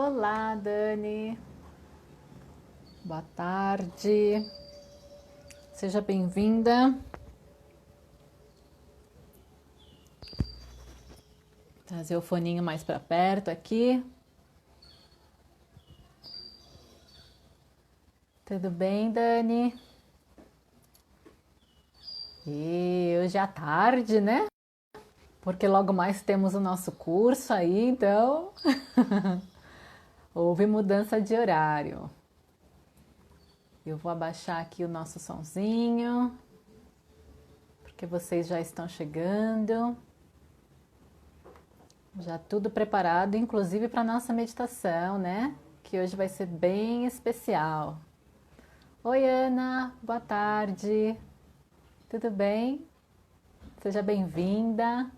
Olá, Dani. Boa tarde. Seja bem-vinda. Trazer o foninho mais para perto aqui. Tudo bem, Dani? E hoje é tarde, né? Porque logo mais temos o nosso curso aí, então houve mudança de horário. Eu vou abaixar aqui o nosso sonzinho, porque vocês já estão chegando. Já tudo preparado, inclusive para nossa meditação, né? Que hoje vai ser bem especial. Oi, Ana, boa tarde. Tudo bem? Seja bem-vinda.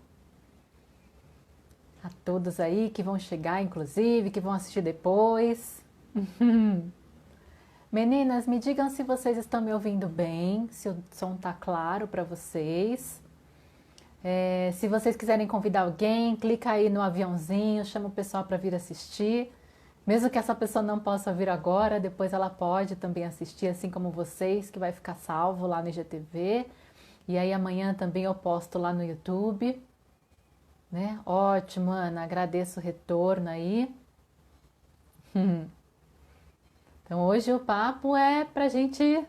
A todos aí que vão chegar, inclusive, que vão assistir depois. Meninas, me digam se vocês estão me ouvindo bem, se o som tá claro para vocês. Se vocês quiserem convidar alguém, clica aí no aviãozinho, chama o pessoal para vir assistir. Mesmo que essa pessoa não possa vir agora, depois ela pode também assistir, assim como vocês, que vai ficar salvo lá no IGTV. E aí amanhã também eu posto lá no YouTube. Né? Ótimo, Ana, agradeço o retorno aí. Então hoje o papo é para a gente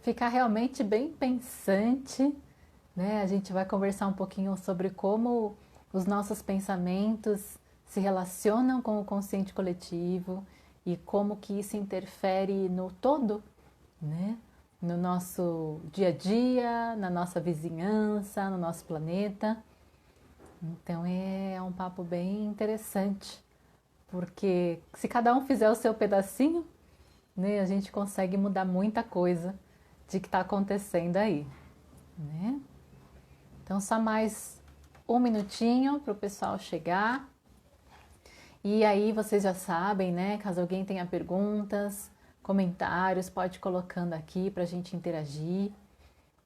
ficar realmente bem pensante, né? A gente vai conversar um pouquinho sobre como os nossos pensamentos se relacionam com o consciente coletivo e como que isso interfere no todo, né? No nosso dia a dia, na nossa vizinhança, no nosso planeta. Então é um papo bem interessante, porque se cada um fizer o seu pedacinho, né, a gente consegue mudar muita coisa de que está acontecendo aí, né? Então só mais um minutinho para o pessoal chegar. E aí vocês já sabem, né? Caso alguém tenha perguntas, comentários, pode ir colocando aqui para a gente interagir,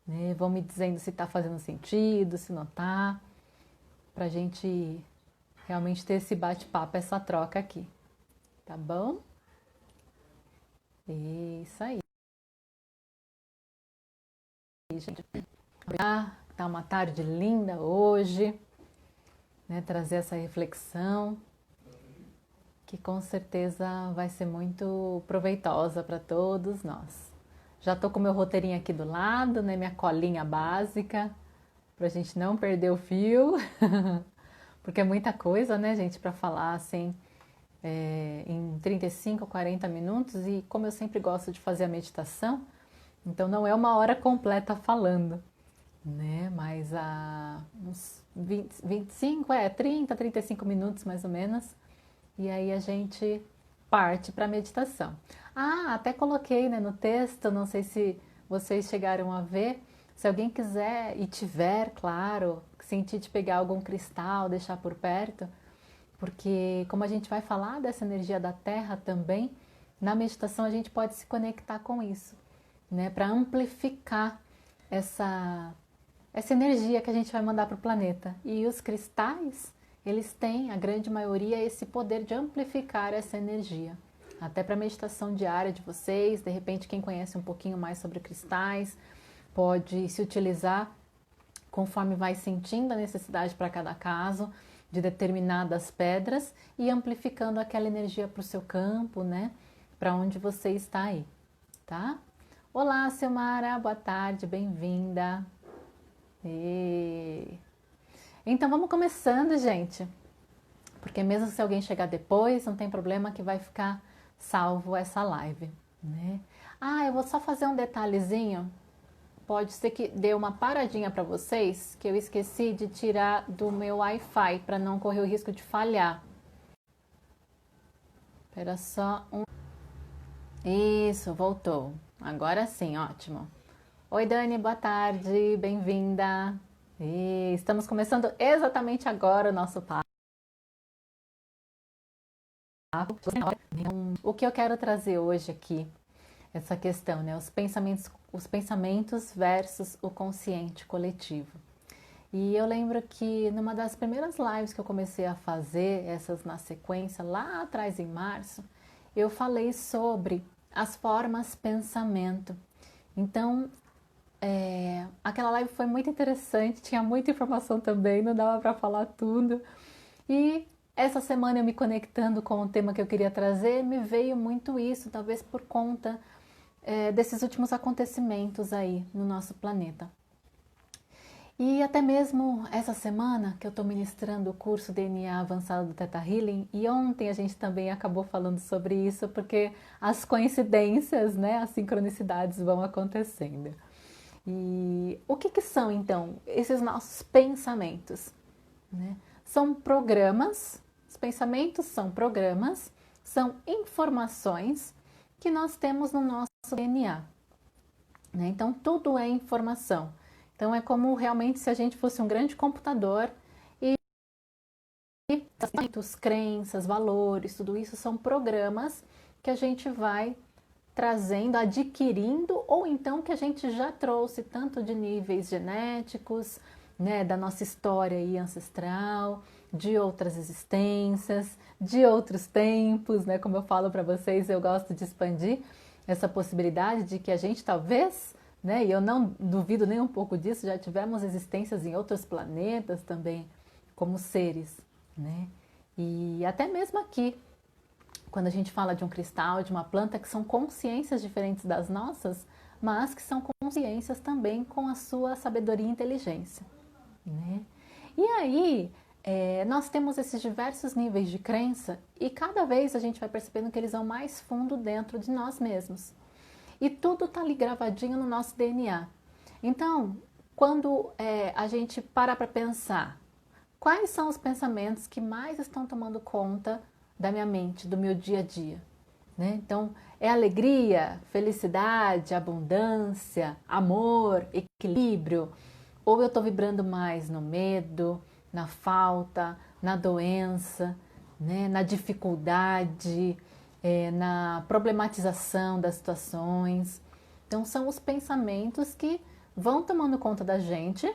né? Vão me dizendo se está fazendo sentido, se não está, para a gente realmente ter esse bate-papo, essa troca aqui, tá bom? Isso aí, gente. Tá uma tarde linda hoje, né? Trazer essa reflexão que com certeza vai ser muito proveitosa para todos nós. Já tô com meu roteirinho aqui do lado, né? Minha colinha básica, pra gente não perder o fio, porque é muita coisa, né, gente, para falar assim em 35, 40 minutos. E como eu sempre gosto de fazer a meditação, então não é uma hora completa falando, né? Mas uns 25, 30, 35 minutos mais ou menos. E aí a gente parte para a meditação. Até coloquei, né, no texto, não sei se vocês chegaram a ver. Se alguém quiser e tiver, claro, sentir de pegar algum cristal, deixar por perto, porque como a gente vai falar dessa energia da Terra também, na meditação a gente pode se conectar com isso, né, para amplificar essa energia que a gente vai mandar para o planeta. E os cristais, eles têm, a grande maioria, esse poder de amplificar essa energia. Até para a meditação diária de vocês, de repente quem conhece um pouquinho mais sobre cristais, pode se utilizar conforme vai sentindo a necessidade para cada caso, de determinadas pedras e amplificando aquela energia para o seu campo, né? Para onde você está aí, tá? Olá, Silmara, boa tarde, bem-vinda. Então vamos começando, gente, porque mesmo se alguém chegar depois, não tem problema que vai ficar salvo essa live, né? Eu vou só fazer um detalhezinho. Pode ser que dê uma paradinha para vocês, que eu esqueci de tirar do meu Wi-Fi para não correr o risco de falhar. Espera só um. Isso, voltou. Agora sim, ótimo. Oi, Dani, boa tarde, bem-vinda. Estamos começando exatamente agora o nosso papo. O que eu quero trazer hoje aqui, essa questão, né? Os pensamentos versus o consciente coletivo. E eu lembro que numa das primeiras lives que eu comecei a fazer, essas na sequência, lá atrás em março, eu falei sobre as formas pensamento. Então, aquela live foi muito interessante, tinha muita informação também, não dava para falar tudo. E essa semana eu me conectando com o tema que eu queria trazer, me veio muito isso, talvez por conta desses últimos acontecimentos aí no nosso planeta. E até mesmo essa semana que eu estou ministrando o curso DNA avançado do Theta Healing, e ontem a gente também acabou falando sobre isso, porque as coincidências, né, as sincronicidades vão acontecendo. E o que são então esses nossos pensamentos, né? São programas, os pensamentos são programas, são informações que nós temos no nosso DNA, né? Então tudo é informação. Então é como realmente se a gente fosse um grande computador e pensamentos, crenças, valores, tudo isso são programas que a gente vai trazendo, adquirindo, ou então que a gente já trouxe tanto de níveis genéticos, né, da nossa história aí ancestral, de outras existências, de outros tempos, né, como eu falo para vocês, eu gosto de expandir essa possibilidade de que a gente talvez, né, e eu não duvido nem um pouco disso, já tivemos existências em outros planetas também, como seres, né, e até mesmo aqui, quando a gente fala de um cristal, de uma planta, que são consciências diferentes das nossas, mas que são consciências também com a sua sabedoria e inteligência, né? E aí, nós temos esses diversos níveis de crença e cada vez a gente vai percebendo que eles vão mais fundo dentro de nós mesmos. E tudo está ali gravadinho no nosso DNA. Então, quando a gente para pensar, quais são os pensamentos que mais estão tomando conta da minha mente, do meu dia a dia, né? Então, é alegria, felicidade, abundância, amor, equilíbrio, ou eu estou vibrando mais no medo, na falta, na doença, né? Na dificuldade, na problematização das situações. Então, são os pensamentos que vão tomando conta da gente.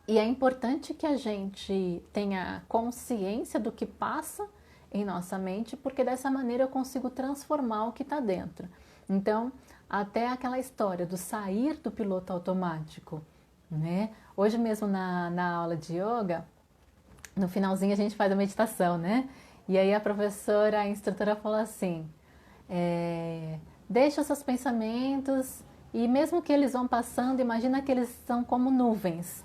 E é importante que a gente tenha consciência do que passa em nossa mente, porque dessa maneira eu consigo transformar o que está dentro. Então, até aquela história do sair do piloto automático, né? Hoje mesmo na aula de yoga, no finalzinho a gente faz a meditação, né? E aí a professora, a instrutora falou assim, deixa os seus pensamentos e mesmo que eles vão passando, imagina que eles são como nuvens.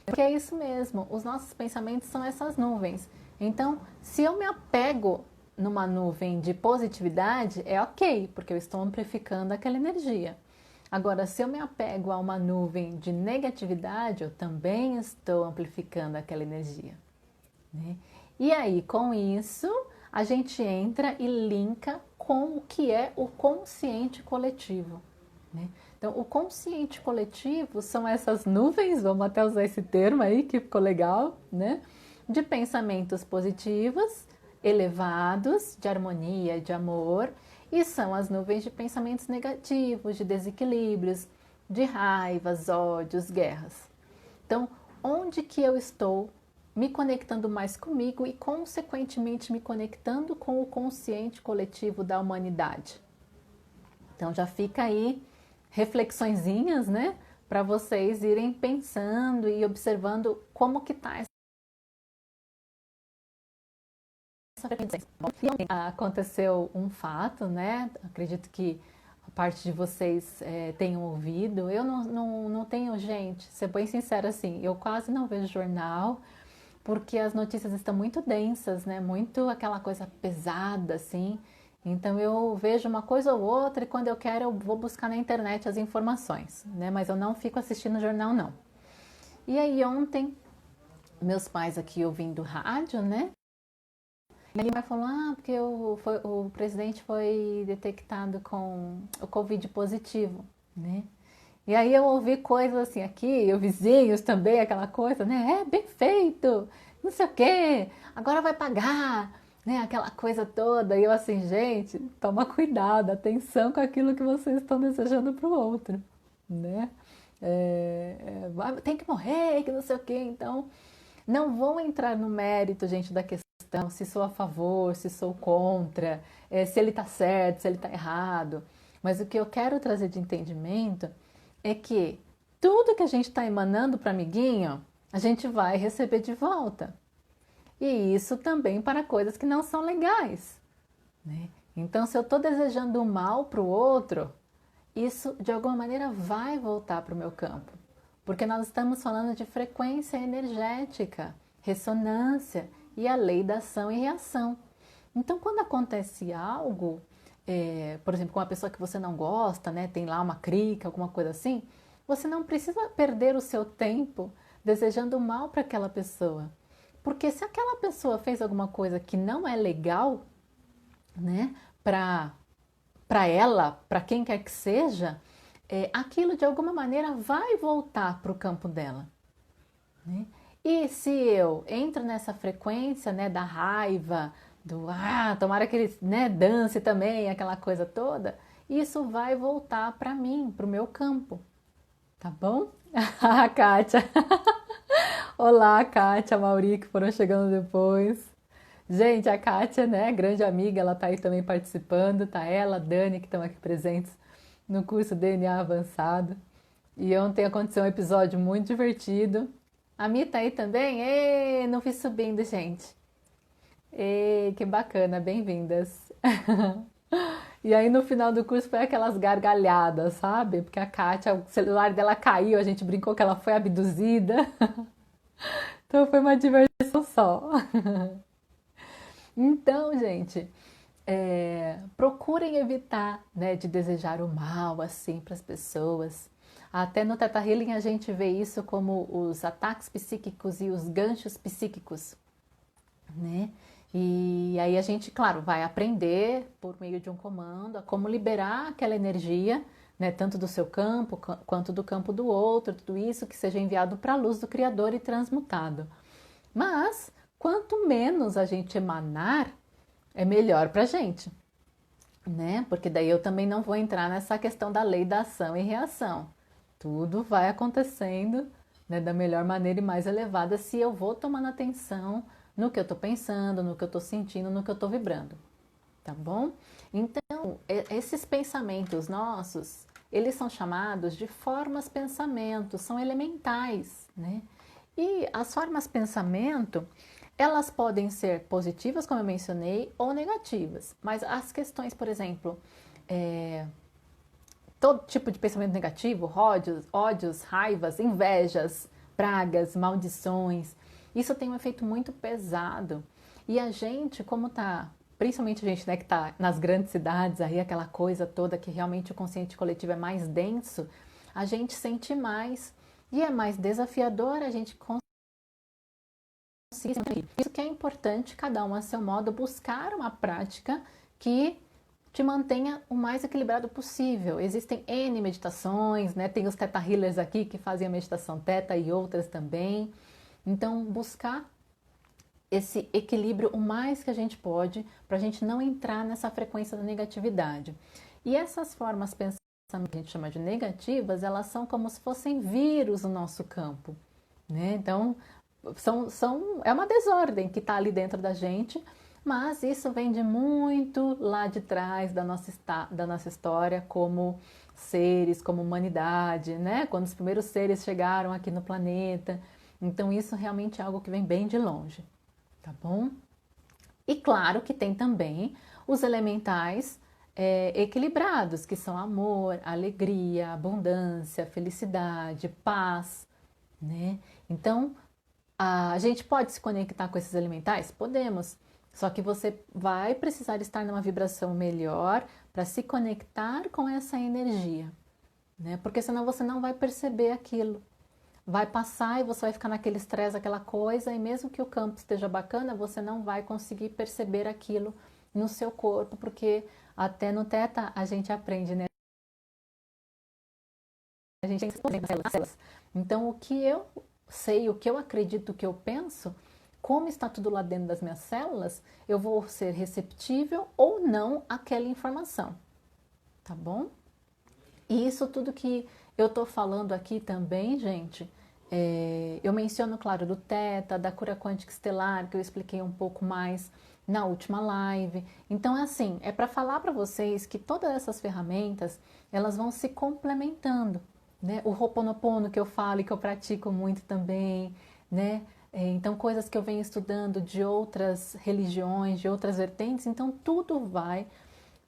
Porque é isso mesmo, os nossos pensamentos são essas nuvens. Então, se eu me apego numa nuvem de positividade, é ok, porque eu estou amplificando aquela energia. Agora, se eu me apego a uma nuvem de negatividade, eu também estou amplificando aquela energia, né? E aí, com isso, a gente entra e linka com o que é o consciente coletivo, né? Então, o consciente coletivo são essas nuvens, vamos até usar esse termo aí que ficou legal, né? De pensamentos positivos, elevados, de harmonia, de amor, e são as nuvens de pensamentos negativos, de desequilíbrios, de raivas, ódios, guerras. Então, onde que eu estou me conectando mais comigo e, consequentemente, me conectando com o consciente coletivo da humanidade? Então, já fica aí reflexõezinhas, né, para vocês irem pensando e observando como que está essa frequência. Aconteceu um fato, né, acredito que a parte de vocês tenham ouvido, eu não tenho, gente, ser bem sincera assim, eu quase não vejo jornal, porque as notícias estão muito densas, né, muito aquela coisa pesada, assim. Então eu vejo uma coisa ou outra e quando eu quero eu vou buscar na internet as informações, né? Mas eu não fico assistindo jornal, não. E aí ontem, meus pais aqui ouvindo rádio, né? E ele falou, porque o presidente foi detectado com o Covid positivo, né? E aí eu ouvi coisas assim aqui, os vizinhos também, aquela coisa, né? Bem feito, não sei o quê, agora vai pagar. né? Aquela coisa toda. E eu assim, gente, toma cuidado, atenção com aquilo que vocês estão desejando para o outro, né? Tem que morrer, que não sei o quê. Então, não vou entrar no mérito, gente, da questão, se sou a favor, se sou contra, se ele está certo, se ele está errado. Mas o que eu quero trazer de entendimento é que tudo que a gente está emanando para amiguinho, a gente vai receber de volta. E isso também para coisas que não são legais, né? Então, se eu estou desejando o mal para o outro, isso de alguma maneira vai voltar para o meu campo. Porque nós estamos falando de frequência energética, ressonância e a lei da ação e reação. Então, quando acontece algo, por exemplo, com uma pessoa que você não gosta, né, tem lá uma crica, alguma coisa assim, você não precisa perder o seu tempo desejando mal para aquela pessoa. Porque se aquela pessoa fez alguma coisa que não é legal, né, para ela, para quem quer que seja, aquilo de alguma maneira vai voltar para o campo dela, né? E se eu entro nessa frequência, né, da raiva, tomara que ele, né, dance também, aquela coisa toda, isso vai voltar para mim, para o meu campo, tá bom? Ah, Kátia! Olá, Kátia, Mauri, que foram chegando depois. Gente, a Kátia, né, grande amiga, ela tá aí também participando, tá ela, a Dani, que estão aqui presentes no curso DNA Avançado. E ontem aconteceu um episódio muito divertido. A Mi tá aí também? Ê, não vi subindo, gente. Ê, que bacana, bem-vindas. E aí no final do curso foi aquelas gargalhadas, sabe? Porque a Kátia, o celular dela caiu, a gente brincou que ela foi abduzida. Então foi uma diversão só. Então, gente, procurem evitar, né, de desejar o mal assim para as pessoas. Até no Theta Healing a gente vê isso como os ataques psíquicos e os ganchos psíquicos, né? E aí a gente, claro, vai aprender por meio de um comando a como liberar aquela energia, né, tanto do seu campo quanto do campo do outro, tudo isso que seja enviado para a luz do Criador e transmutado. Mas quanto menos a gente emanar, é melhor para a gente, né? Porque daí eu também não vou entrar nessa questão da lei da ação e reação. Tudo vai acontecendo, né, da melhor maneira e mais elevada se eu vou tomando atenção no que eu estou pensando, no que eu estou sentindo, no que eu estou vibrando, tá bom? Então, esses pensamentos nossos, eles são chamados de formas pensamento, são elementais, né? E as formas pensamento, elas podem ser positivas, como eu mencionei, ou negativas. Mas as questões, por exemplo, todo tipo de pensamento negativo, ódios, raivas, invejas, pragas, maldições, isso tem um efeito muito pesado. E a gente, como tá, principalmente a gente, né, que tá nas grandes cidades, aí aquela coisa toda que realmente o consciente coletivo é mais denso, a gente sente mais e é mais desafiador a gente conseguir. Isso que é importante, cada um a seu modo, buscar uma prática que te mantenha o mais equilibrado possível. Existem N meditações, né? Tem os Theta Healers aqui que fazem a meditação Theta e outras também. Então, buscar esse equilíbrio o mais que a gente pode para a gente não entrar nessa frequência da negatividade. E essas formas de pensamento que a gente chama de negativas, elas são como se fossem vírus no nosso campo, né? Então, é uma desordem que está ali dentro da gente, mas isso vem de muito lá de trás da nossa história como seres, como humanidade, né? Quando os primeiros seres chegaram aqui no planeta. Então isso realmente é algo que vem bem de longe, tá bom? E claro que tem também os elementais equilibrados, que são amor, alegria, abundância, felicidade, paz, né? Então, a gente pode se conectar com esses elementais? Podemos. Só que você vai precisar estar numa vibração melhor para se conectar com essa energia, né? Porque senão você não vai perceber aquilo. Vai passar e você vai ficar naquele estresse, aquela coisa, e mesmo que o campo esteja bacana, você não vai conseguir perceber aquilo no seu corpo, porque até no Theta a gente aprende, né? A gente tem que células. Então, o que eu sei, o que eu acredito, o que eu penso, como está tudo lá dentro das minhas células, eu vou ser receptível ou não àquela informação, tá bom? E isso tudo que eu tô falando aqui também, gente, eu menciono, claro, do Theta, da cura quântica estelar, que eu expliquei um pouco mais na última live. Então, assim, é para falar para vocês que todas essas ferramentas, elas vão se complementando, né? O Ho'oponopono que eu falo e que eu pratico muito também, né? Então, coisas que eu venho estudando de outras religiões, de outras vertentes, então tudo vai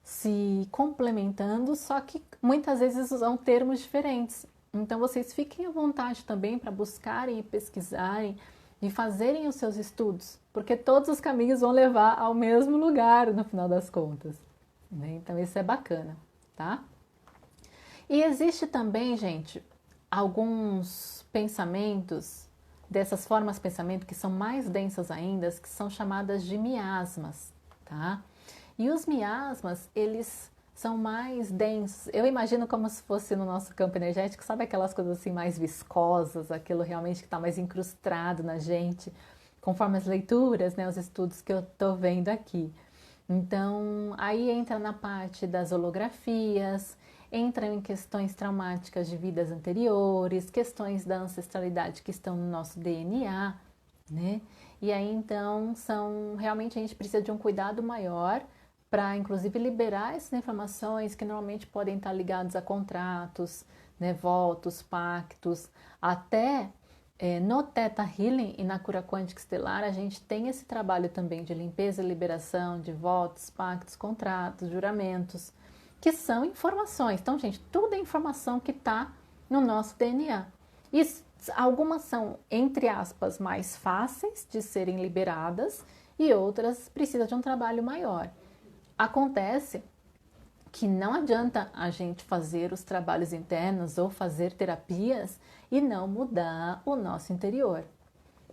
se complementando, só que muitas vezes usam termos diferentes. Então vocês fiquem à vontade também para buscarem e pesquisarem e fazerem os seus estudos, porque todos os caminhos vão levar ao mesmo lugar no final das contas, né? Então isso é bacana, tá? E existe também, gente, alguns pensamentos dessas formas de pensamento que são mais densas ainda, que são chamadas de miasmas, tá? E os miasmas, eles são mais densos. Eu imagino como se fosse no nosso campo energético, sabe aquelas coisas assim mais viscosas, aquilo realmente que está mais incrustado na gente, conforme as leituras, né, os estudos que eu estou vendo aqui. Então, aí entra na parte das holografias, entra em questões traumáticas de vidas anteriores, questões da ancestralidade que estão no nosso DNA, né? E aí então realmente a gente precisa de um cuidado maior para inclusive liberar essas informações que normalmente podem estar ligados a contratos, né, votos, pactos, até no Theta Healing e na cura quântica estelar a gente tem esse trabalho também de limpeza e liberação de votos, pactos, contratos, juramentos, que são informações. Então, gente, tudo é informação que está no nosso DNA. E algumas são, entre aspas, mais fáceis de serem liberadas e outras precisam de um trabalho maior. Acontece que não adianta a gente fazer os trabalhos internos ou fazer terapias e não mudar o nosso interior.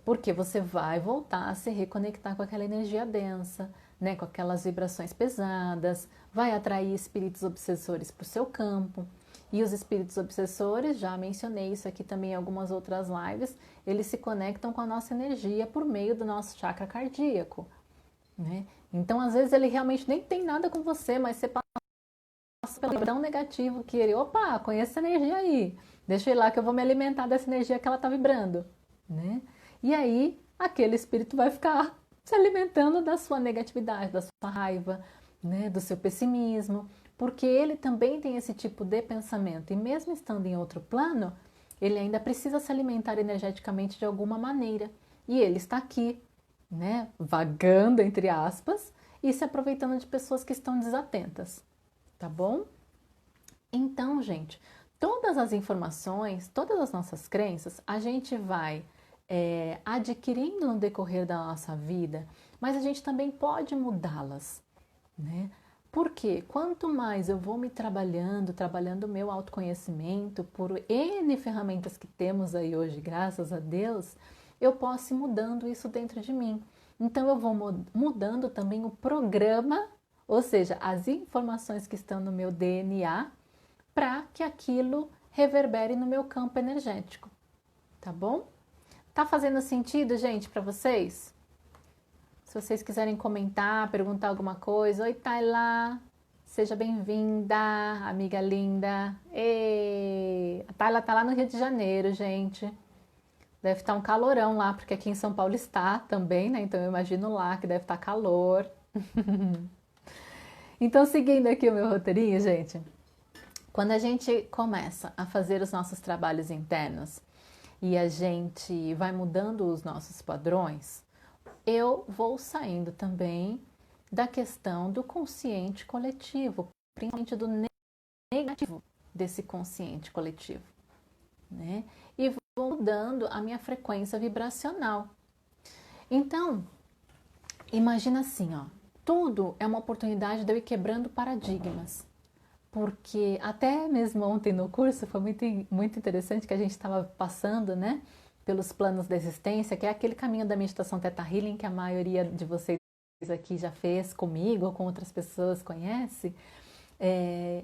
Porque você vai voltar a se reconectar com aquela energia densa, né, com aquelas vibrações pesadas, vai atrair espíritos obsessores para o seu campo. E os espíritos obsessores, já mencionei isso aqui também em algumas outras lives, eles se conectam com a nossa energia por meio do nosso chakra cardíaco, né? Então, às vezes, ele realmente nem tem nada com você, mas você passa pelo tão negativo que ele, opa, conheço essa energia aí, deixa eu ir lá que eu vou me alimentar dessa energia que ela está vibrando, né? E aí, aquele espírito vai ficar se alimentando da sua negatividade, da sua raiva, né, do seu pessimismo, porque ele também tem esse tipo de pensamento, e mesmo estando em outro plano, ele ainda precisa se alimentar energeticamente de alguma maneira, e ele está aqui, né, vagando, entre aspas, e se aproveitando de pessoas que estão desatentas, tá bom? Então, gente, todas as informações, todas as nossas crenças, a gente vai adquirindo no decorrer da nossa vida, mas a gente também pode mudá-las, né? Porque quanto mais eu vou me trabalhando o meu autoconhecimento por N ferramentas que temos aí hoje, graças a Deus, eu posso ir mudando isso dentro de mim. Então eu vou mudando também o programa, ou seja, as informações que estão no meu DNA, para que aquilo reverbere no meu campo energético, tá bom? Tá fazendo sentido, gente, para vocês? Se vocês quiserem comentar, perguntar alguma coisa, oi Tayla, seja bem-vinda, amiga linda. Ei, a Tayla tá lá no Rio de Janeiro, gente. Deve estar um calorão lá, porque aqui em São Paulo está também, né? Então eu imagino lá que deve estar calor. Então, seguindo aqui o meu roteirinho, gente, quando a gente começa a fazer os nossos trabalhos internos e a gente vai mudando os nossos padrões, eu vou saindo também da questão do consciente coletivo, principalmente do negativo desse consciente coletivo, né? E vou mudando a minha frequência vibracional. Então, imagina assim, ó, tudo é uma oportunidade de eu ir quebrando paradigmas. Porque até mesmo ontem no curso foi muito interessante que a gente estava passando, né, pelos planos da existência, que é aquele caminho da meditação Theta Healing que a maioria de vocês aqui já fez comigo ou com outras pessoas conhece.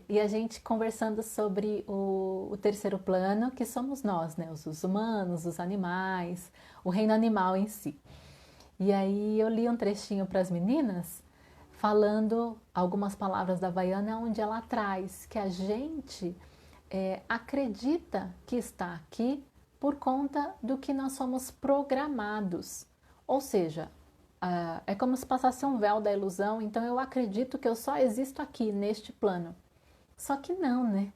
E a gente conversando sobre o terceiro plano, que somos nós, né, os humanos, os animais, o reino animal em si. E aí eu li um trechinho para as meninas, falando algumas palavras da Havaiana, onde ela traz que a gente acredita que está aqui por conta do que nós somos programados. Ou seja, é como se passasse um véu da ilusão, então eu acredito que eu só existo aqui, neste plano. Só que não, né?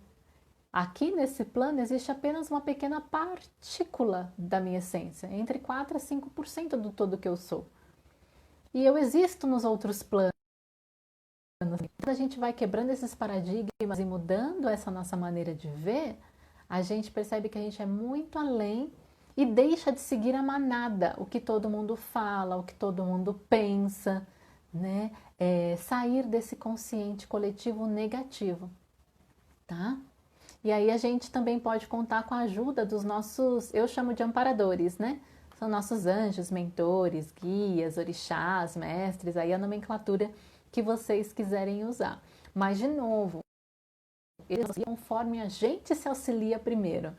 Aqui nesse plano existe apenas uma pequena partícula da minha essência, entre 4 a 5% do todo que eu sou. E eu existo nos outros planos. Quando a gente vai quebrando esses paradigmas e mudando essa nossa maneira de ver, a gente percebe que a gente é muito além e deixa de seguir a manada, o que todo mundo fala, o que todo mundo pensa, né? Sair desse consciente coletivo negativo, tá? E aí a gente também pode contar com a ajuda dos nossos, eu chamo de amparadores, né? São nossos anjos, mentores, guias, orixás, mestres, aí a nomenclatura que vocês quiserem usar. Mas, de novo, eles auxiliam conforme a gente se auxilia primeiro.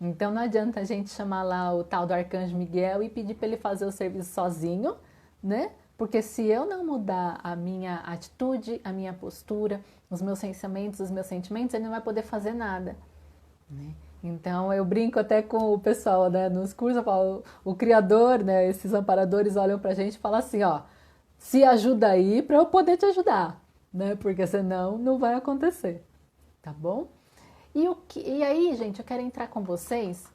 Então não adianta a gente chamar lá o tal do Arcanjo Miguel e pedir para ele fazer o serviço sozinho, né? Porque se eu não mudar a minha atitude, a minha postura, os meus pensamentos, os meus sentimentos, ele não vai poder fazer nada, né? Então eu brinco até com o pessoal, né, nos cursos, eu falo, o criador, né, esses amparadores olham pra gente e falam assim, ó, se ajuda aí para eu poder te ajudar, né? Porque senão não vai acontecer, tá bom? E aí, gente, eu quero entrar com vocês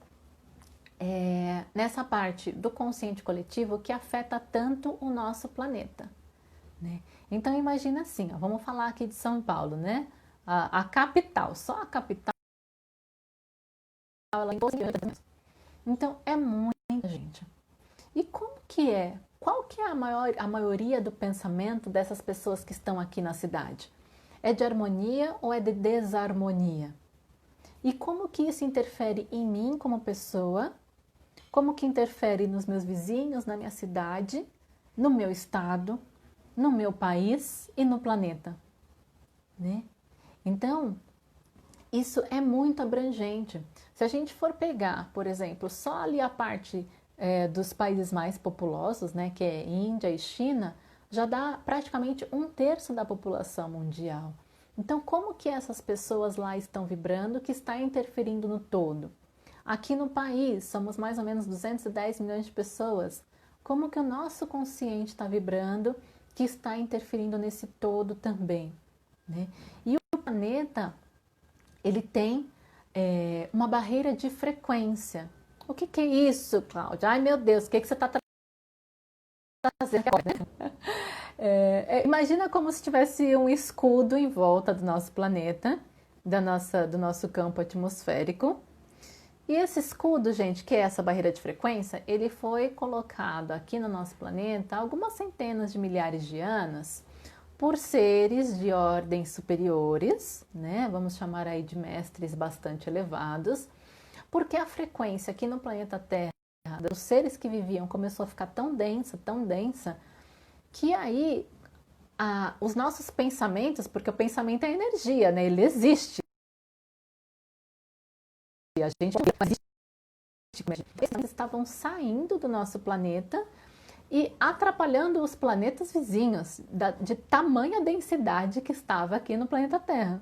nessa parte do consciente coletivo que afeta tanto o nosso planeta, né? Então imagina assim, ó, vamos falar aqui de São Paulo, né? A capital, só a capital, ela é então é muita gente. E como que é? Qual que é a maioria do pensamento dessas pessoas que estão aqui na cidade? É de harmonia ou é de desarmonia? E como que isso interfere em mim como pessoa? Como que interfere nos meus vizinhos, na minha cidade, no meu estado, no meu país e no planeta, né? Então, isso é muito abrangente. Se a gente for pegar, por exemplo, só ali a parte dos países mais populosos, né, que é Índia e China, já dá praticamente 1/3 da população mundial. Então, como que essas pessoas lá estão vibrando que está interferindo no todo? Aqui no país, somos mais ou menos 210 milhões de pessoas. Como que o nosso consciente está vibrando que está interferindo nesse todo também, né? E o planeta, ele tem uma barreira de frequência. O que é isso, Cláudia? Ai, meu Deus, o que você está trazendo? Imagina como se tivesse um escudo em volta do nosso planeta, do nosso campo atmosférico. E esse escudo, gente, que é essa barreira de frequência, ele foi colocado aqui no nosso planeta há algumas centenas de milhares de anos por seres de ordens superiores, né? Vamos chamar aí de mestres bastante elevados, porque a frequência aqui no planeta Terra dos seres que viviam começou a ficar tão densa, que aí os nossos pensamentos, porque o pensamento é energia, né? Ele existe. A gente eles estavam saindo do nosso planeta e atrapalhando os planetas vizinhos de tamanha densidade que estava aqui no planeta Terra.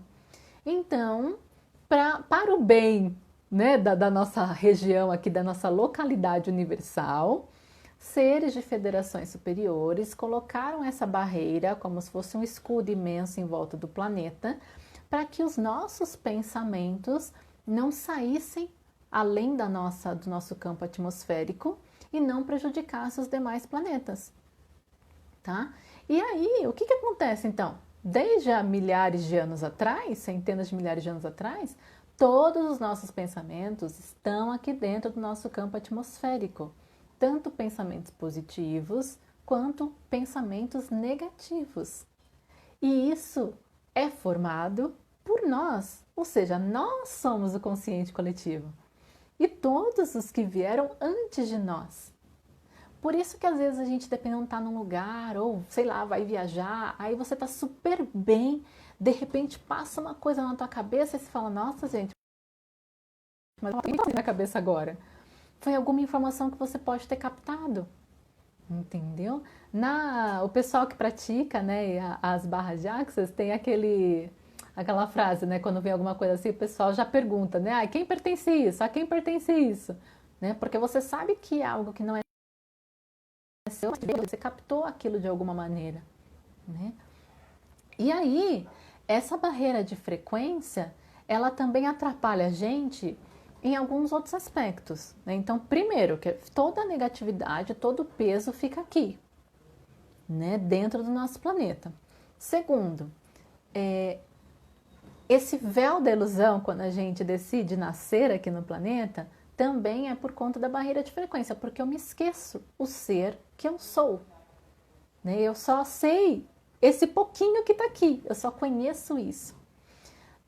Então, para o bem, né, da nossa região aqui, da nossa localidade universal, seres de federações superiores colocaram essa barreira como se fosse um escudo imenso em volta do planeta, para que os nossos pensamentos não saíssem além do nosso campo atmosférico e não prejudicasse os demais planetas, tá? E aí, o que acontece então? Desde há milhares de anos atrás, centenas de milhares de anos atrás, todos os nossos pensamentos estão aqui dentro do nosso campo atmosférico, tanto pensamentos positivos quanto pensamentos negativos. E isso é formado por nós, ou seja, nós somos o consciente coletivo. E todos os que vieram antes de nós. Por isso que às vezes a gente, dependendo, tá num lugar, ou sei lá, vai viajar, aí você tá super bem, de repente passa uma coisa na tua cabeça e você fala, nossa gente, mas o que tá na minha cabeça agora? Foi alguma informação que você pode ter captado, entendeu? O pessoal que pratica, né, as barras de Axis tem aquela frase, né, quando vem alguma coisa assim, o pessoal já pergunta, né, a quem pertence isso? A quem pertence isso? Né? Porque você sabe que é algo que não é seu, você captou aquilo de alguma maneira, né? E aí, essa barreira de frequência, ela também atrapalha a gente em alguns outros aspectos, né? Então, primeiro, que toda a negatividade, todo o peso fica aqui, né? Dentro do nosso planeta. Segundo, esse véu da ilusão, quando a gente decide nascer aqui no planeta, também é por conta da barreira de frequência, porque eu me esqueço o ser que eu sou, né? Eu só sei esse pouquinho que está aqui, eu só conheço isso.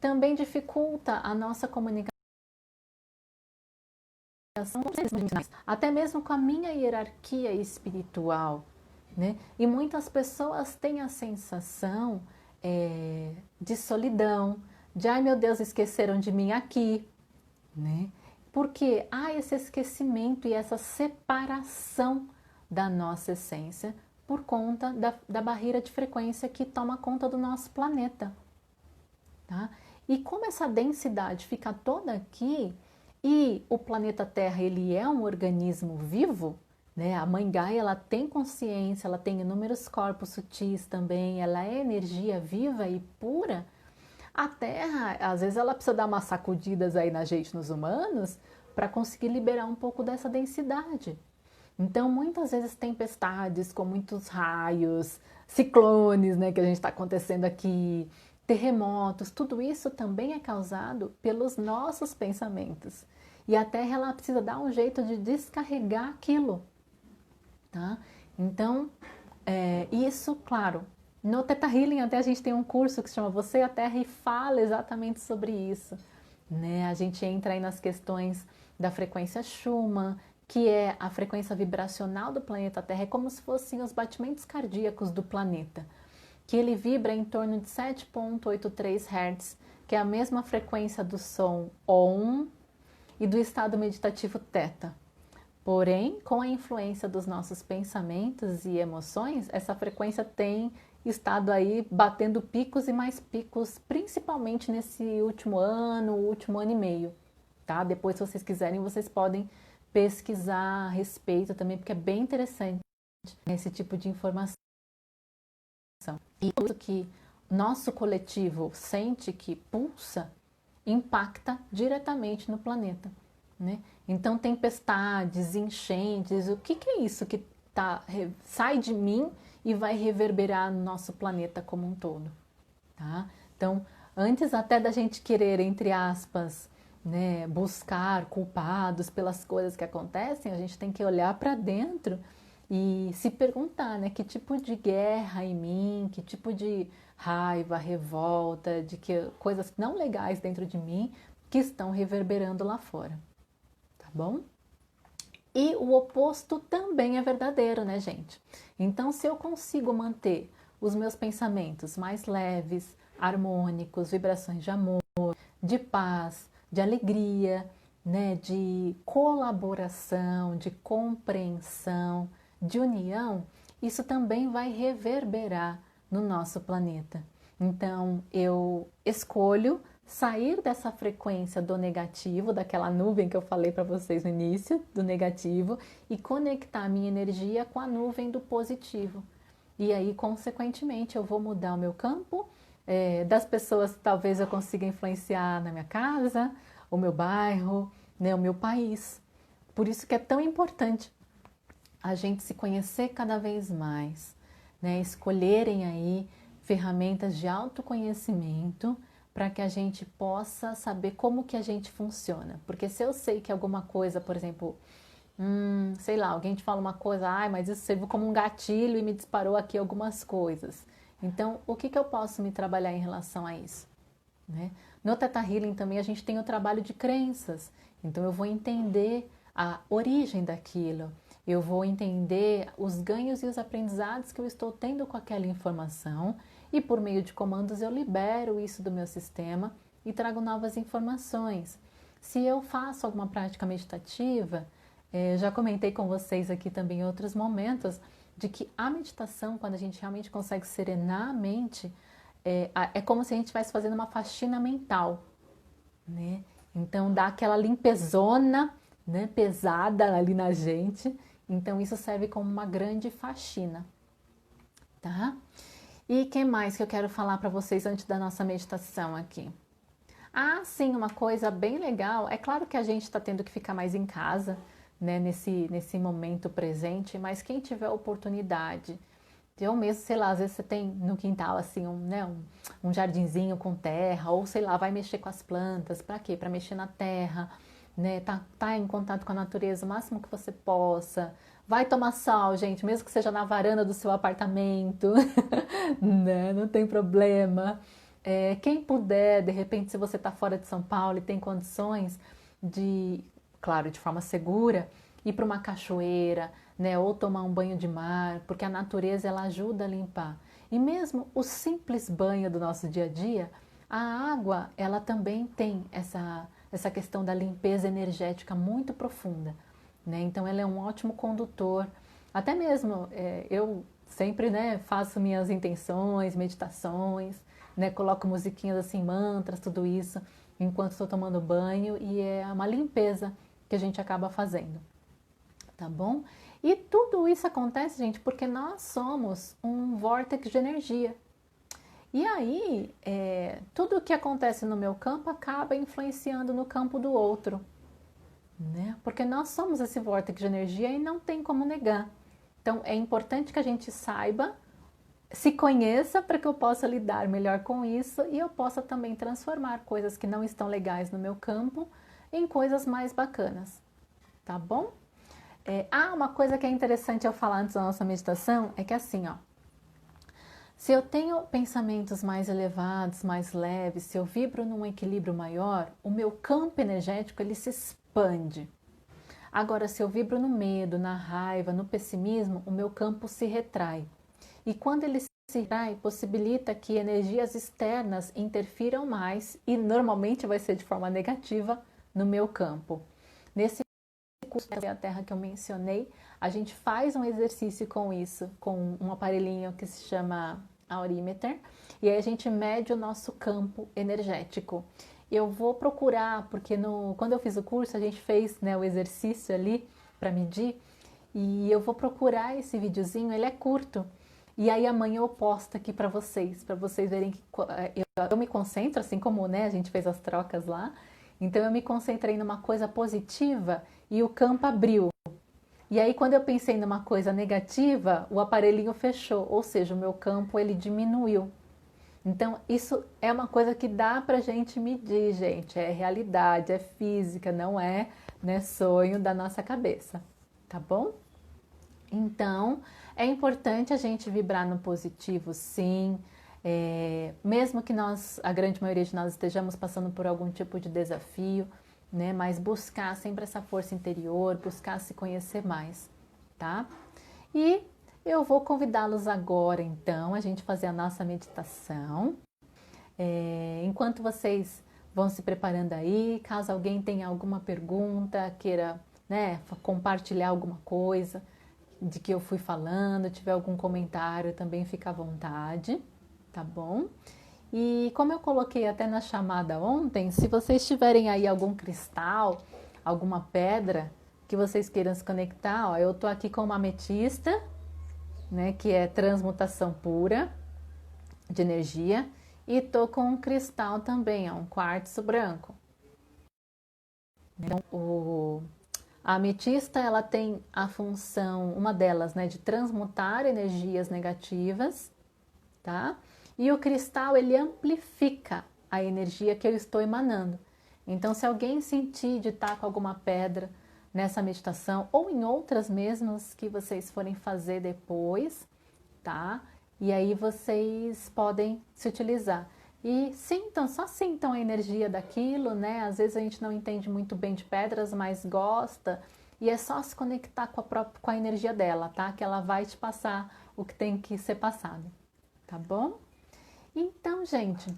Também dificulta a nossa comunicação, até mesmo com a minha hierarquia espiritual, né? E muitas pessoas têm a sensação de solidão, de ai meu Deus, esqueceram de mim aqui, né? Porque há esse esquecimento e essa separação da nossa essência por conta da barreira de frequência que toma conta do nosso planeta, tá? E como essa densidade fica toda aqui e o planeta Terra ele é um organismo vivo, né? A Mãe Gaia ela tem consciência, ela tem inúmeros corpos sutis também, ela é energia viva e pura. A Terra, às vezes, ela precisa dar umas sacudidas aí na gente, nos humanos, para conseguir liberar um pouco dessa densidade. Então, muitas vezes, tempestades com muitos raios, ciclones, né, que a gente está acontecendo aqui, terremotos, tudo isso também é causado pelos nossos pensamentos. E a Terra, ela precisa dar um jeito de descarregar aquilo, tá? Então, isso, claro, no Theta Healing até a gente tem um curso que se chama Você e a Terra e fala exatamente sobre isso, né? A gente entra aí nas questões da frequência Schumann, que é a frequência vibracional do planeta Terra, é como se fossem os batimentos cardíacos do planeta, que ele vibra em torno de 7,83 Hz, que é a mesma frequência do som Om e do estado meditativo Theta. Porém, com a influência dos nossos pensamentos e emoções, essa frequência tem estado aí batendo picos e mais picos, principalmente nesse último ano e meio, tá? Depois, se vocês quiserem, vocês podem pesquisar a respeito também, porque é bem interessante esse tipo de informação. E isso que nosso coletivo sente que pulsa, impacta diretamente no planeta, né? Então, tempestades, enchentes, o que é isso que sai de mim e vai reverberar no nosso planeta como um todo, tá? Então, antes até da gente querer, entre aspas, né, buscar culpados pelas coisas que acontecem, a gente tem que olhar para dentro e se perguntar, né, que tipo de guerra em mim, que tipo de raiva, revolta, de que coisas não legais dentro de mim que estão reverberando lá fora, tá bom? E o oposto também é verdadeiro, né, gente? Então, se eu consigo manter os meus pensamentos mais leves, harmônicos, vibrações de amor, de paz, de alegria, né, de colaboração, de compreensão, de união, isso também vai reverberar no nosso planeta. Então, eu escolho sair dessa frequência do negativo, daquela nuvem que eu falei para vocês no início, do negativo, e conectar a minha energia com a nuvem do positivo. E aí, consequentemente, eu vou mudar o meu campo, das pessoas que talvez eu consiga influenciar na minha casa, o meu bairro, né, o meu país. Por isso que é tão importante a gente se conhecer cada vez mais, né, escolherem aí ferramentas de autoconhecimento, para que a gente possa saber como que a gente funciona. Porque se eu sei que alguma coisa, por exemplo, sei lá, alguém te fala uma coisa, ai, mas isso serviu como um gatilho e me disparou aqui algumas coisas. Então, o que eu posso me trabalhar em relação a isso? Né? No Theta Healing também a gente tem o trabalho de crenças. Então, eu vou entender a origem daquilo. Eu vou entender os ganhos e os aprendizados que eu estou tendo com aquela informação e por meio de comandos eu libero isso do meu sistema e trago novas informações. Se eu faço alguma prática meditativa, Já comentei com vocês aqui também em outros momentos de que a meditação, quando a gente realmente consegue serenar a mente, é como se a gente estivesse fazendo uma faxina mental, né? Então dá aquela limpezona, né, pesada ali na gente. Então isso serve como uma grande faxina, tá? E que mais que eu quero falar para vocês antes da nossa meditação aqui? Ah, sim, uma coisa bem legal. É claro que a gente está tendo que ficar mais em casa, né, nesse momento presente, mas quem tiver oportunidade, eu mesmo, sei lá, às vezes você tem no quintal assim, um jardinzinho com terra, ou sei lá, vai mexer com as plantas, para quê? Para mexer na terra, né? Tá em contato com a natureza o máximo que você possa. Vai tomar sol, gente, mesmo que seja na varanda do seu apartamento, né? Não tem problema. Quem puder, de repente, se você está fora de São Paulo e tem condições de, claro, de forma segura, ir para uma cachoeira, né, ou tomar um banho de mar, porque a natureza ela ajuda a limpar. E mesmo o simples banho do nosso dia a dia, a água ela também tem essa questão da limpeza energética muito profunda, né? Então ela é um ótimo condutor. Até mesmo eu sempre, né, faço minhas intenções, meditações, né, coloco musiquinhas assim, mantras, tudo isso, enquanto estou tomando banho e é uma limpeza que a gente acaba fazendo, tá bom? E tudo isso acontece, gente, porque nós somos um vórtice de energia. E aí, tudo o que acontece no meu campo acaba influenciando no campo do outro, né? Porque nós somos esse vórtice de energia e não tem como negar. Então, é importante que a gente saiba, se conheça para que eu possa lidar melhor com isso e eu possa também transformar coisas que não estão legais no meu campo em coisas mais bacanas, tá bom? Uma coisa que é interessante eu falar antes da nossa meditação é que assim, ó, se eu tenho pensamentos mais elevados, mais leves, se eu vibro num equilíbrio maior, o meu campo energético ele se expande. Agora, se eu vibro no medo, na raiva, no pessimismo, o meu campo se retrai. E quando ele se retrai, possibilita que energias externas interfiram mais e normalmente vai ser de forma negativa no meu campo. Nesse curso da Terra que eu mencionei, a gente faz um exercício com isso, com um aparelhinho que se chama Aurimeter, e aí a gente mede o nosso campo energético. Eu vou procurar, porque quando eu fiz o curso, a gente fez, né, o exercício ali para medir, e eu vou procurar esse videozinho, ele é curto. E aí amanhã eu posto aqui para vocês verem que eu me concentro, assim como, né, a gente fez as trocas lá. Então eu me concentrei numa coisa positiva e o campo abriu. E aí quando eu pensei numa coisa negativa, o aparelhinho fechou, ou seja, o meu campo ele diminuiu. Então isso é uma coisa que dá pra gente medir, gente, é realidade, é física, não é, né, sonho da nossa cabeça, tá bom? Então, é importante a gente vibrar no positivo, sim. Mesmo que a grande maioria de nós estejamos passando por algum tipo de desafio, né? Mas buscar sempre essa força interior, buscar se conhecer mais, tá? E eu vou convidá-los agora, então, a gente fazer a nossa meditação. Enquanto vocês vão se preparando aí, caso alguém tenha alguma pergunta, queira, né, compartilhar alguma coisa de que eu fui falando, tiver algum comentário, também fica à vontade, tá bom? E como eu coloquei até na chamada ontem, se vocês tiverem aí algum cristal, alguma pedra que vocês queiram se conectar, ó, eu tô aqui com uma ametista, né, que é transmutação pura de energia, e tô com um cristal também, ó, um quartzo branco. Então, a ametista ela tem a função, uma delas, né, de transmutar energias negativas, tá? E o cristal ele amplifica a energia que eu estou emanando. Então, se alguém sentir de estar com alguma pedra nessa meditação ou em outras mesmas que vocês forem fazer depois, tá? E aí vocês podem se utilizar. E sintam, só sintam a energia daquilo, né? Às vezes a gente não entende muito bem de pedras, mas gosta. E é só se conectar com a energia dela, tá? Que ela vai te passar o que tem que ser passado, tá bom? Então, gente,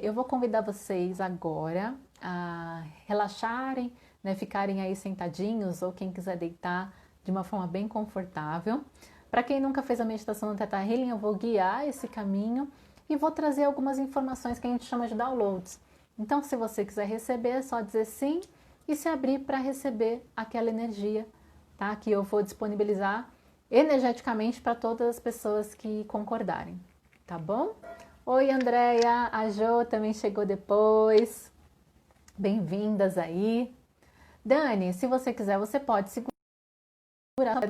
eu vou convidar vocês agora a relaxarem, né, ficarem aí sentadinhos ou quem quiser deitar de uma forma bem confortável. Para quem nunca fez a meditação do Theta Healing, eu vou guiar esse caminho e vou trazer algumas informações que a gente chama de downloads. Então, se você quiser receber, é só dizer sim e se abrir para receber aquela energia, tá? Que eu vou disponibilizar energeticamente para todas as pessoas que concordarem, tá bom? Oi, Andréia, a Jo também chegou depois. Bem-vindas aí. Dani, se você quiser, você pode segurar,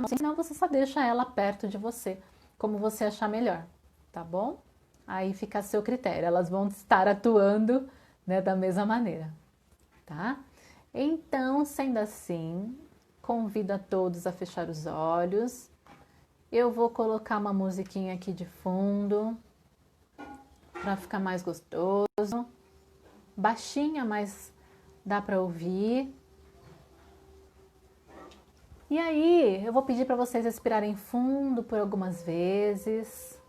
senão você só deixa ela perto de você, como você achar melhor, tá bom? Aí fica a seu critério, elas vão estar atuando, né, da mesma maneira, tá? Então, sendo assim, convido a todos a fechar os olhos. Eu vou colocar uma musiquinha aqui de fundo, para ficar mais gostoso. Baixinha, mas dá para ouvir. E aí, eu vou pedir para vocês respirarem fundo por algumas vezes.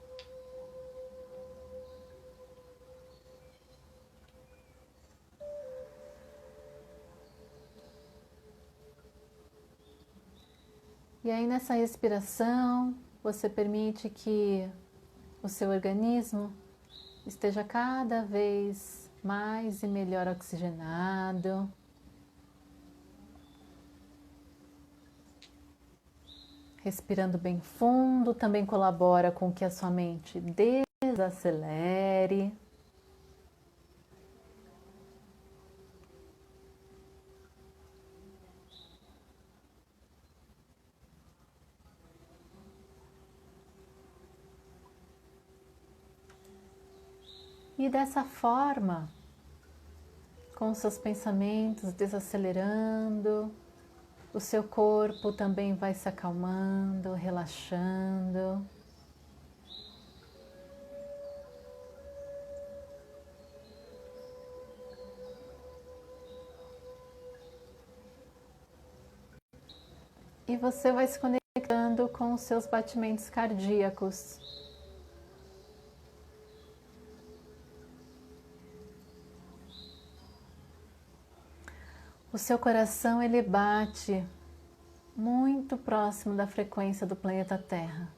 E aí, nessa respiração, você permite que o seu organismo esteja cada vez mais e melhor oxigenado. Respirando bem fundo também colabora com que a sua mente desacelere. E dessa forma, com seus pensamentos desacelerando, o seu corpo também vai se acalmando, relaxando. E você vai se conectando com os seus batimentos cardíacos. O seu coração ele bate muito próximo da frequência do planeta Terra.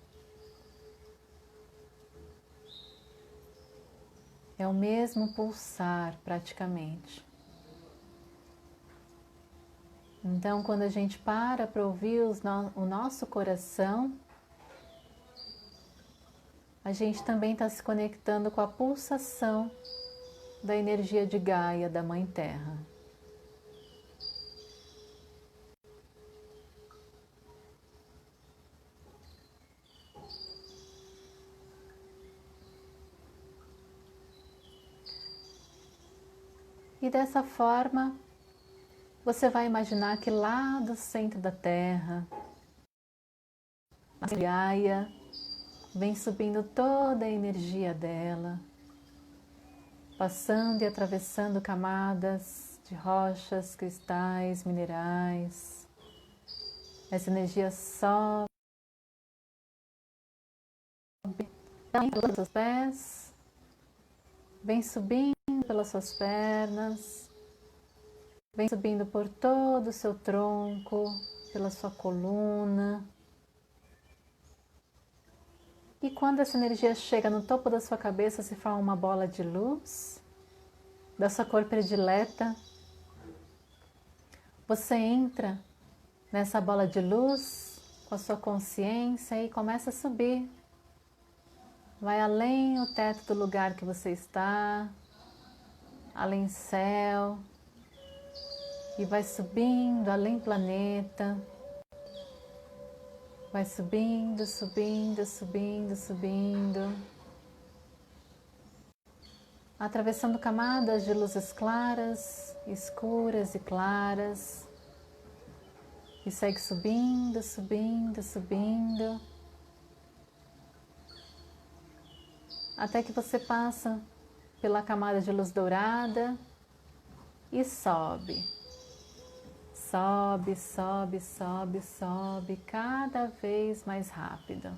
É o mesmo pulsar praticamente. Então, quando a gente para ouvir o nosso coração, a gente também está se conectando com a pulsação da energia de Gaia, da Mãe Terra. E dessa forma, você vai imaginar que lá do centro da Terra, a Gaia vem subindo toda a energia dela, passando e atravessando camadas de rochas, cristais, minerais. Essa energia sobe pelos seus pés, vem subindo pelas suas pernas, vem subindo por todo o seu tronco, pela sua coluna. E quando essa energia chega no topo da sua cabeça, se forma uma bola de luz da sua cor predileta. Você entra nessa bola de luz com a sua consciência e começa a subir. Vai além o teto do lugar que você está, além céu, e vai subindo além planeta. Vai subindo, subindo, subindo, subindo, atravessando camadas de luzes claras, escuras e claras, e segue subindo, subindo, subindo, até que você passa pela camada de luz dourada e sobe. Sobe, sobe, sobe, sobe, cada vez mais rápido.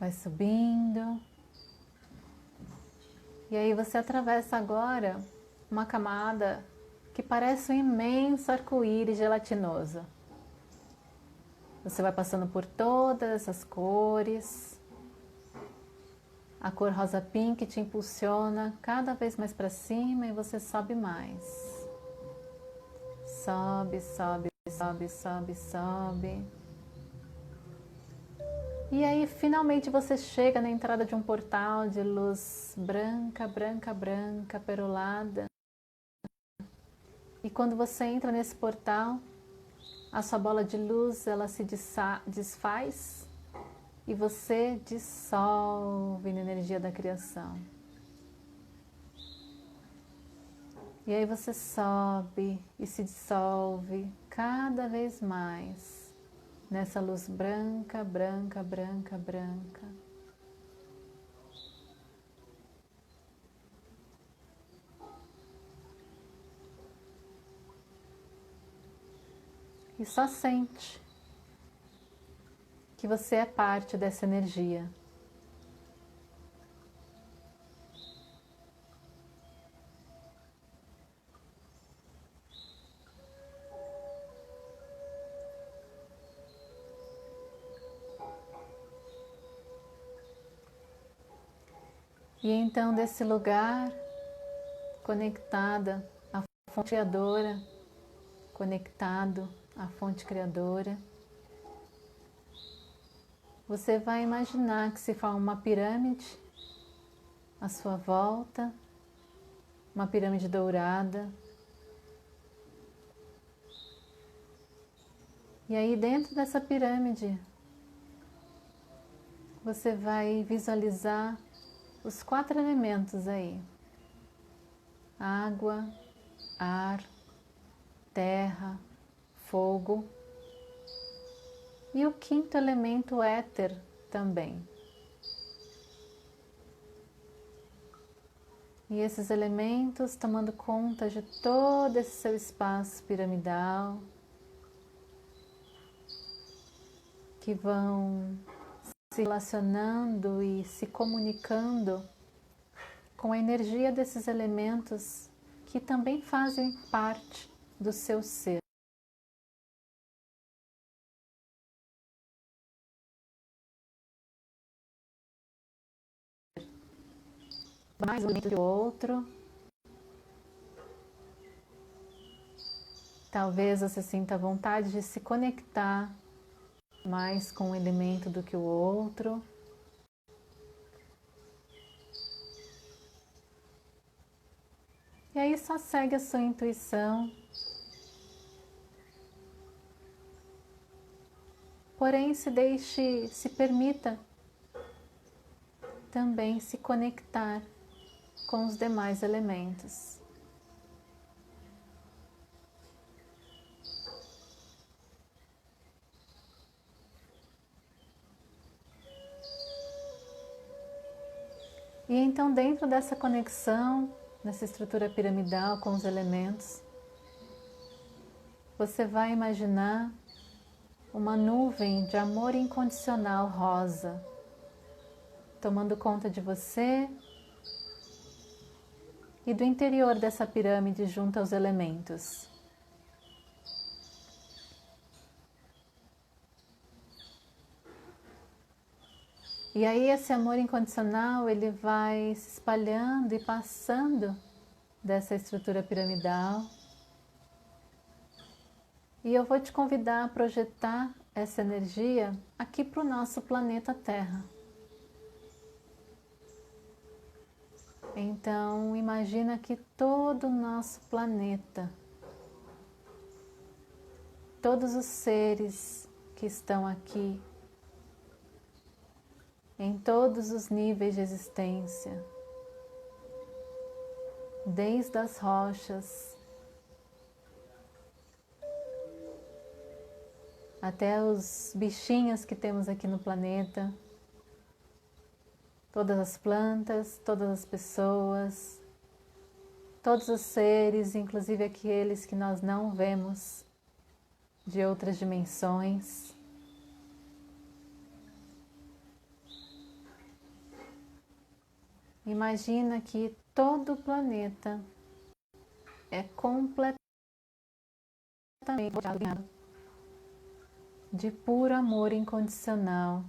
Vai subindo. E aí você atravessa agora uma camada que parece um imenso arco-íris gelatinoso. Você vai passando por todas essas cores. A cor rosa pink te impulsiona cada vez mais para cima e você sobe mais. Sobe, sobe, sobe, sobe, sobe. E aí finalmente você chega na entrada de um portal de luz branca, branca, branca, perolada. E quando você entra nesse portal, a sua bola de luz ela se desfaz e você dissolve na energia da criação. E aí você sobe e se dissolve cada vez mais nessa luz branca, branca, branca, branca. E só sente que você é parte dessa energia. E então desse lugar, conectada à fonte criadora, conectado à fonte criadora, você vai imaginar que se forma uma pirâmide à sua volta, uma pirâmide dourada. E aí dentro dessa pirâmide, você vai visualizar os 4 elementos aí: água, ar, terra, fogo e o 5º elemento, éter, também. E esses elementos tomando conta de todo esse seu espaço piramidal, que vão se relacionando e se comunicando com a energia desses elementos que também fazem parte do seu ser. Mais um elemento que o outro. Talvez você sinta vontade de se conectar mais com um elemento do que o outro. E aí só segue a sua intuição. Porém, se permita também se conectar com os demais elementos. E então, dentro dessa conexão, nessa estrutura piramidal com os elementos, você vai imaginar uma nuvem de amor incondicional rosa, tomando conta de você e do interior dessa pirâmide junto aos elementos. E aí esse amor incondicional, ele vai se espalhando e passando dessa estrutura piramidal. E eu vou te convidar a projetar essa energia aqui para o nosso planeta Terra. Então, imagina que todo o nosso planeta, todos os seres que estão aqui, em todos os níveis de existência, desde as rochas até os bichinhos que temos aqui no planeta, todas as plantas, todas as pessoas, todos os seres, inclusive aqueles que nós não vemos, de outras dimensões. Imagina que todo o planeta é completamente de puro amor incondicional.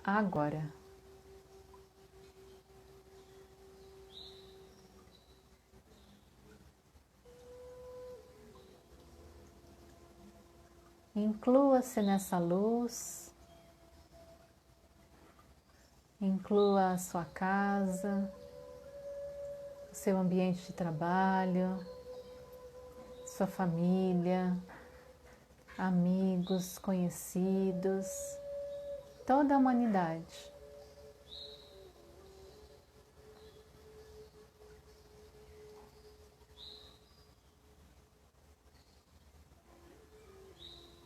Agora. Inclua-se nessa luz, inclua a sua casa, o seu ambiente de trabalho, sua família, amigos, conhecidos, toda a humanidade.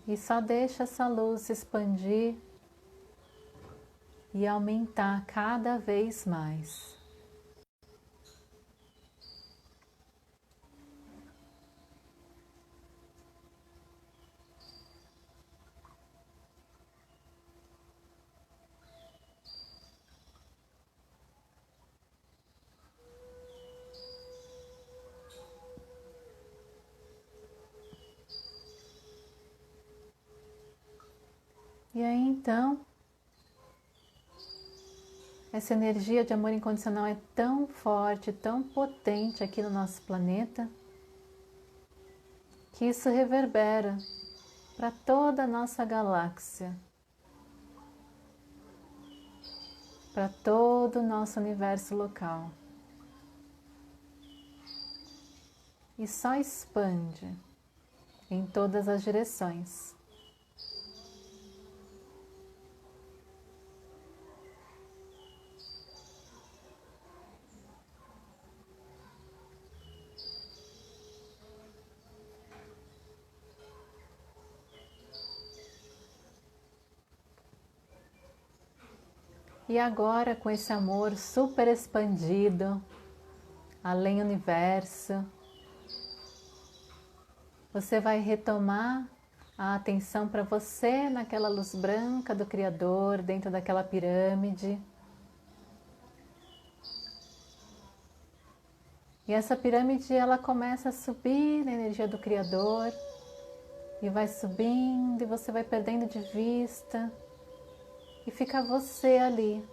E só deixa essa luz se expandir e aumentar cada vez mais. E aí então, essa energia de amor incondicional é tão forte, tão potente aqui no nosso planeta, que isso reverbera para toda a nossa galáxia, para todo o nosso universo local. E só expande em todas as direções. E agora, com esse amor super expandido, além universo, você vai retomar a atenção para você naquela luz branca do Criador, dentro daquela pirâmide. E essa pirâmide, ela começa a subir na energia do Criador, e vai subindo, e você vai perdendo de vista, e fica você ali,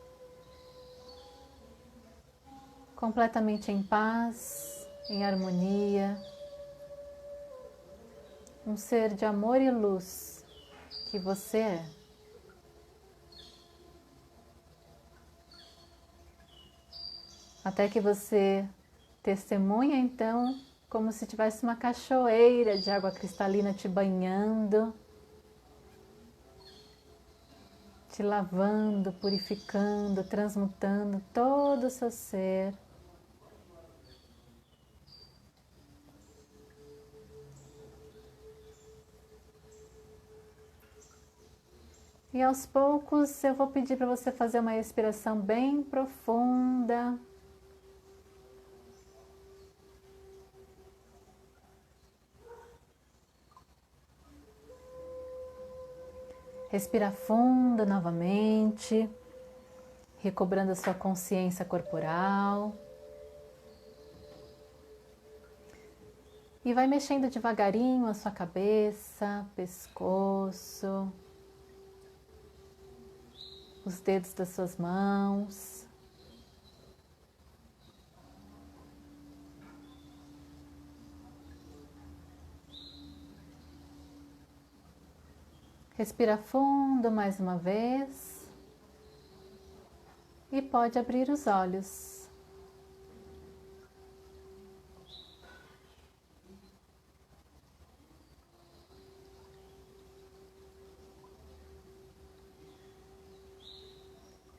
completamente em paz, em harmonia, um ser de amor e luz que você é. Até que você testemunha então como se tivesse uma cachoeira de água cristalina te banhando, te lavando, purificando, transmutando todo o seu ser. E aos poucos eu vou pedir para você fazer uma respiração bem profunda. Respira fundo novamente, recobrando a sua consciência corporal. E vai mexendo devagarinho a sua cabeça, pescoço, os dedos das suas mãos. Respira fundo mais uma vez e pode abrir os olhos.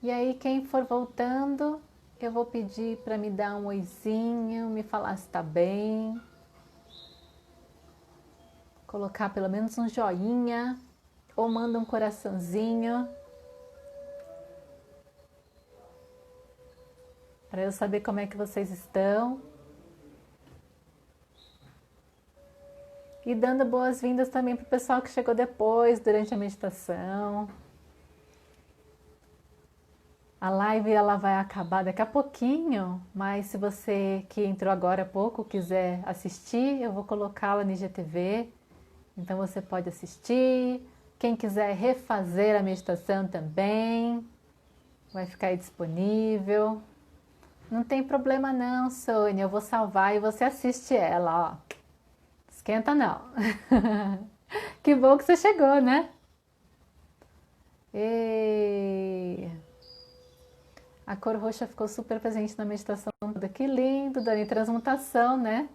E aí, quem for voltando, eu vou pedir para me dar um oizinho, me falar se está bem. Colocar pelo menos um joinha ou manda um coraçãozinho para eu saber como é que vocês estão. E dando boas-vindas também para o pessoal que chegou depois, durante a meditação. A live ela vai acabar daqui a pouquinho, mas se você que entrou agora há pouco quiser assistir, eu vou colocá-la no IGTV, então você pode assistir. Quem quiser refazer a meditação também, vai ficar aí disponível. Não tem problema não, Sônia, eu vou salvar e você assiste ela, ó. Esquenta não. Que bom que você chegou, né? E... A cor roxa ficou super presente na meditação toda. Que lindo, Dani. Transmutação, né?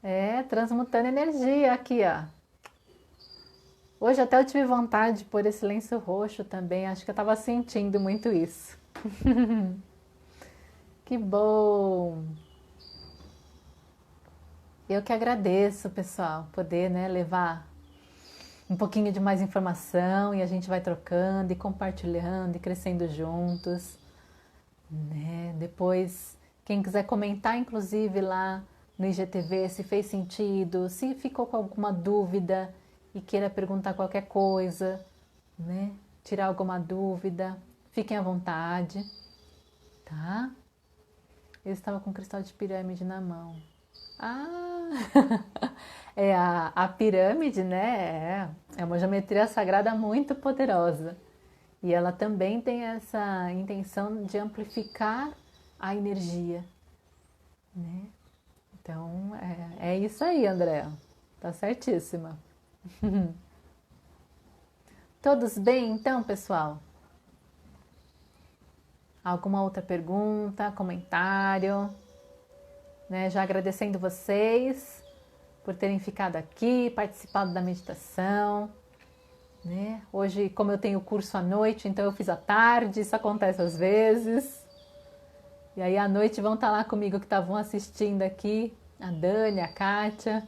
É, transmutando energia aqui, ó. Hoje até eu tive vontade de pôr esse lenço roxo também. Acho que eu tava sentindo muito isso. Que bom. Eu que agradeço, pessoal, poder, né, levar um pouquinho de mais informação e a gente vai trocando e compartilhando e crescendo juntos, né? Depois, quem quiser comentar, inclusive lá no IGTV, se fez sentido, se ficou com alguma dúvida e queira perguntar qualquer coisa, né? Tirar alguma dúvida, fiquem à vontade, tá? Eu estava com um cristal de pirâmide na mão. Ah, é a pirâmide, né? É uma geometria sagrada muito poderosa. E ela também tem essa intenção de amplificar a energia, né? Então, é isso aí, André. Tá certíssima. Todos bem, então, pessoal? Alguma outra pergunta, comentário? Né? Já agradecendo vocês por terem ficado aqui, participado da meditação, né? Hoje, como eu tenho curso à noite, então eu fiz à tarde, isso acontece às vezes. E aí à noite vão estar lá comigo que estavam assistindo aqui, a Dani, a Kátia,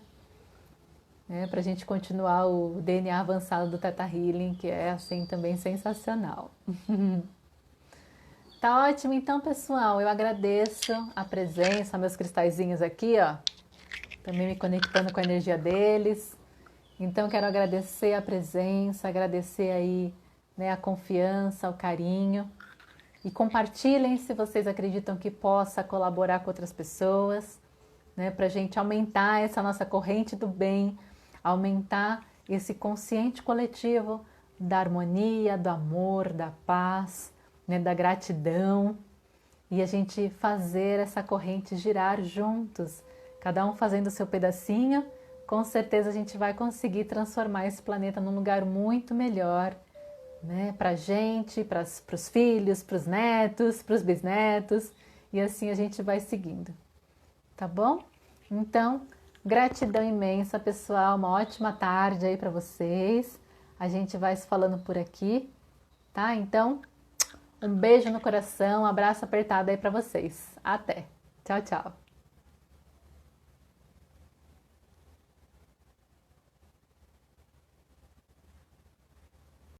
né? Para a gente continuar o DNA avançado do Theta Healing, que é assim também sensacional. Tá ótimo, então, pessoal, eu agradeço a presença, meus cristalzinhos aqui, ó, também me conectando com a energia deles. Então, quero agradecer a presença, agradecer aí, né, a confiança, o carinho. E compartilhem se vocês acreditam que possa colaborar com outras pessoas, né, para a gente aumentar essa nossa corrente do bem, aumentar esse consciente coletivo da harmonia, do amor, da paz, né, da gratidão, e a gente fazer essa corrente girar juntos, cada um fazendo o seu pedacinho. Com certeza a gente vai conseguir transformar esse planeta num lugar muito melhor, né, para a gente, para os filhos, para os netos, para os bisnetos, e assim a gente vai seguindo, tá bom? Então, gratidão imensa, pessoal, uma ótima tarde aí para vocês. A gente vai se falando por aqui, tá? Então, um beijo no coração, um abraço apertado aí para vocês. Até. Tchau, tchau.